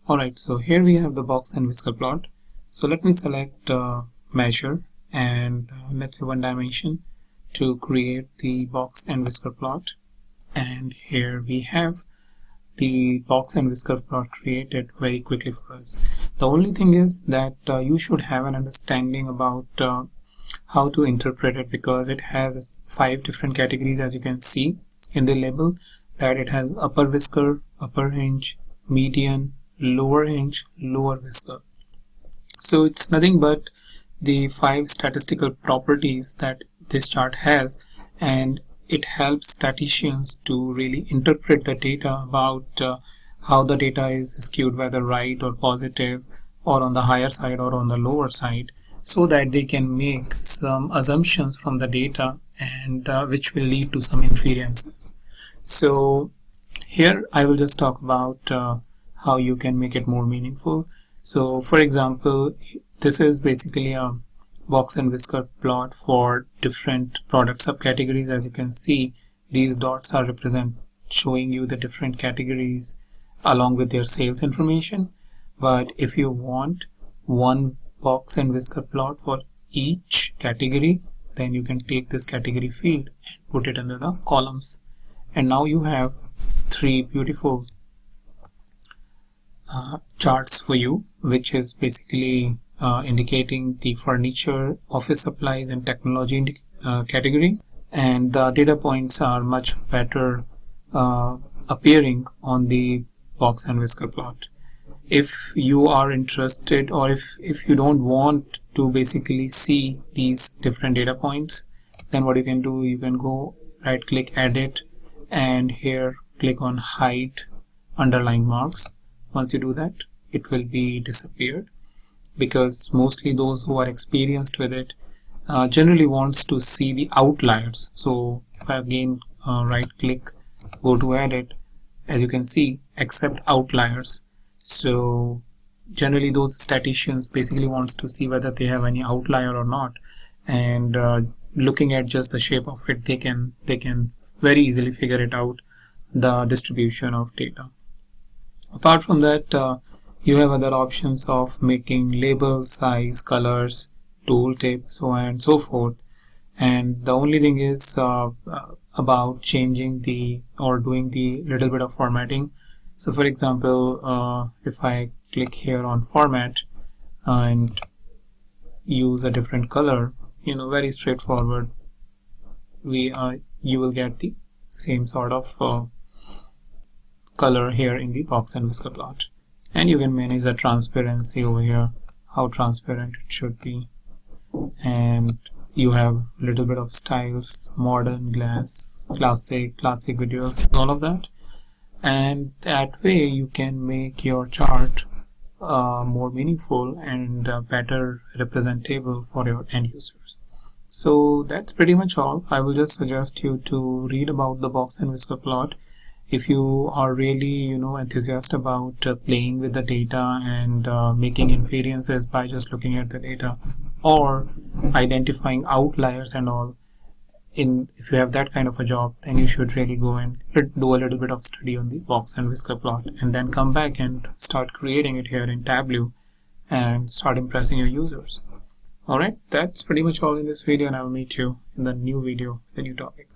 Alright, so here we have the box and whisker plot. So let me select measure and let's say one dimension to create the box and whisker plot. And here we have the box and whisker plot created very quickly for us. The only thing is that you should have an understanding about how to interpret it, because it has 5 different categories, as you can see in the label, that it has upper whisker, upper hinge, median, lower hinge, lower whisker. So it's nothing but the 5 statistical properties that this chart has, and it helps statisticians to really interpret the data about how the data is skewed, whether right or positive, or on the higher side or on the lower side, so that they can make some assumptions from the data, and which will lead to some inferences. So here I will just talk about how you can make it more meaningful. So for example, this is basically a box and whisker plot for different product subcategories. As you can see, these dots are showing you the different categories along with their sales information. But if you want one box and whisker plot for each category, then you can take this category field and put it under the columns, and now you have 3 beautiful charts for you, which is basically indicating the furniture, office supplies and technology category, and the data points are much better appearing on the box and whisker plot. If you are interested, or if you don't want to basically see these different data points, then what you can do, you can go right click edit, and here click on hide underlying marks. Once you do that, it will be disappeared, because mostly those who are experienced with it generally wants to see the outliers. So if I again right click, go to edit, as you can see, accept outliers. So generally those statisticians basically wants to see whether they have any outlier or not, and looking at just the shape of it, they can very easily figure it out, the distribution of data. Apart from that, you have other options of making labels, size, colors, tooltip, so on and so forth. And the only thing is about changing or doing the little bit of formatting. So for example, if I click here on format and use a different color, very straightforward, you will get the same sort of color here in the box and whisker plot. And you can manage the transparency over here, how transparent it should be, and you have a little bit of styles, modern, glass, classic videos, all of that. And that way you can make your chart more meaningful and better representable for your end users. So that's pretty much all. I will just suggest you to read about the box and whisker plot if you are really enthusiastic about playing with the data and making inferences by just looking at the data, or identifying outliers and all. If you have that kind of a job, then you should really go and do a little bit of study on the box and whisker plot, and then come back and start creating it here in Tableau and start impressing your users. Alright, that's pretty much all in this video, and I will meet you in the new video with a new topic.